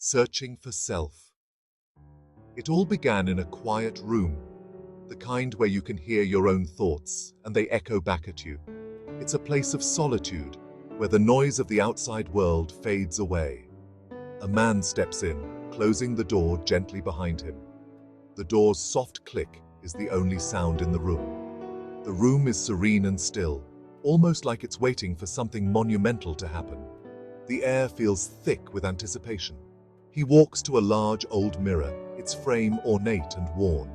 Searching for self. It all began in a quiet room, the kind where you can hear your own thoughts and they echo back at you. It's a place of solitude, where the noise of the outside world fades away. A man steps in, closing the door gently behind him. The door's soft click is the only sound in the room. The room is serene and still, almost like it's waiting for something monumental to happen. The air feels thick with anticipation. He walks to a large old mirror, its frame ornate and worn.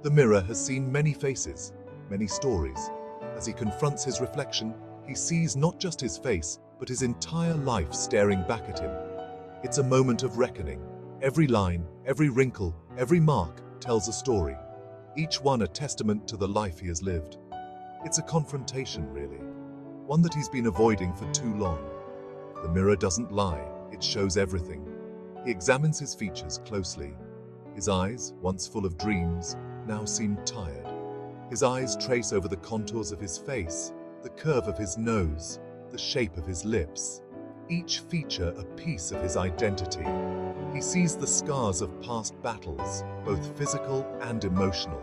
The mirror has seen many faces, many stories. As he confronts his reflection, he sees not just his face, but his entire life staring back at him. It's a moment of reckoning. Every line, every wrinkle, every mark tells a story, each one a testament to the life he has lived. It's a confrontation, really, one that he's been avoiding for too long. The mirror doesn't lie, it shows everything. He examines his features closely. His eyes, once full of dreams, now seem tired. His eyes trace over the contours of his face, the curve of his nose, the shape of his lips. Each feature a piece of his identity. He sees the scars of past battles, both physical and emotional.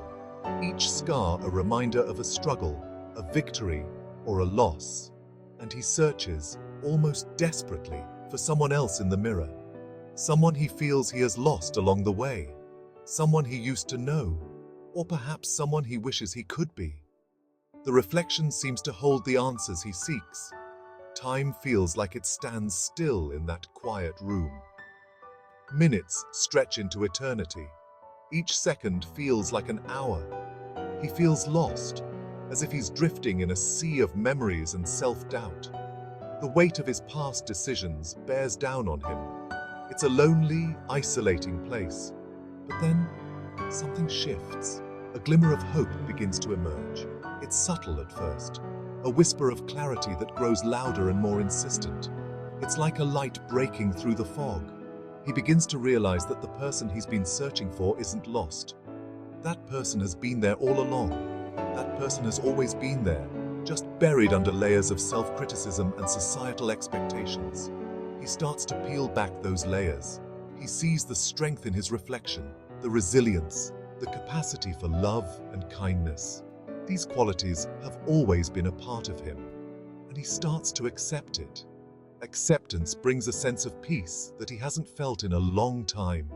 Each scar a reminder of a struggle, a victory, or a loss. And he searches, almost desperately, for someone else in the mirror. Someone he feels he has lost along the way. Someone he used to know. Or perhaps someone he wishes he could be. The reflection seems to hold the answers he seeks. Time feels like it stands still in that quiet room. Minutes stretch into eternity. Each second feels like an hour. He feels lost, as if he's drifting in a sea of memories and self-doubt. The weight of his past decisions bears down on him. It's a lonely, isolating place. But then, something shifts. A glimmer of hope begins to emerge. It's subtle at first, a whisper of clarity that grows louder and more insistent. It's like a light breaking through the fog. He begins to realize that the person he's been searching for isn't lost. That person has been there all along. That person has always been there, just buried under layers of self-criticism and societal expectations. He starts to peel back those layers. He sees the strength in his reflection, the resilience, the capacity for love and kindness. These qualities have always been a part of him, and he starts to accept it. Acceptance brings a sense of peace that he hasn't felt in a long time.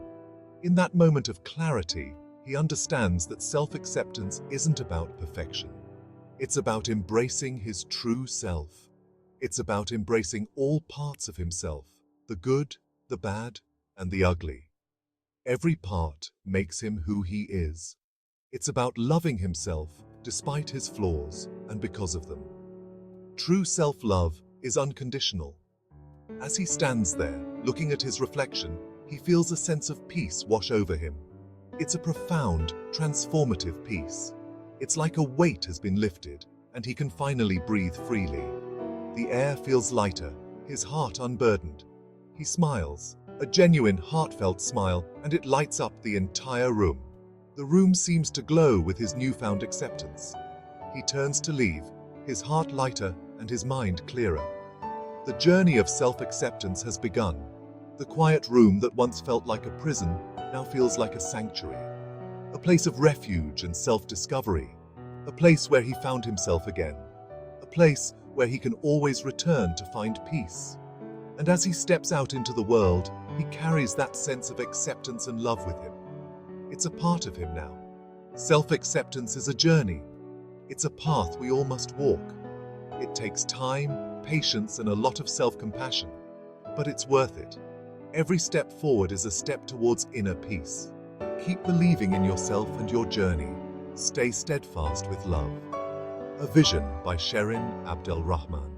In that moment of clarity, he understands that self-acceptance isn't about perfection. It's about embracing his true self. It's about embracing all parts of himself, the good, the bad, and the ugly. Every part makes him who he is. It's about loving himself despite his flaws and because of them. True self-love is unconditional. As he stands there, looking at his reflection, he feels a sense of peace wash over him. It's a profound, transformative peace. It's like a weight has been lifted, and he can finally breathe freely. The air feels lighter, his heart unburdened. He smiles, a genuine, heartfelt smile, and it lights up the entire room. The room seems to glow with his newfound acceptance. He turns to leave, his heart lighter and his mind clearer. The journey of self-acceptance has begun. The quiet room that once felt like a prison now feels like a sanctuary. A place of refuge and self-discovery. A place where he found himself again. A place where he can always return to find peace. And as he steps out into the world, he carries that sense of acceptance and love with him. It's a part of him now. Self-acceptance is a journey. It's a path we all must walk. It takes time, patience, and a lot of self-compassion. But it's worth it. Every step forward is a step towards inner peace. Keep believing in yourself and your journey. Stay steadfast with love. A Vision by Sherin Abdel Rahman.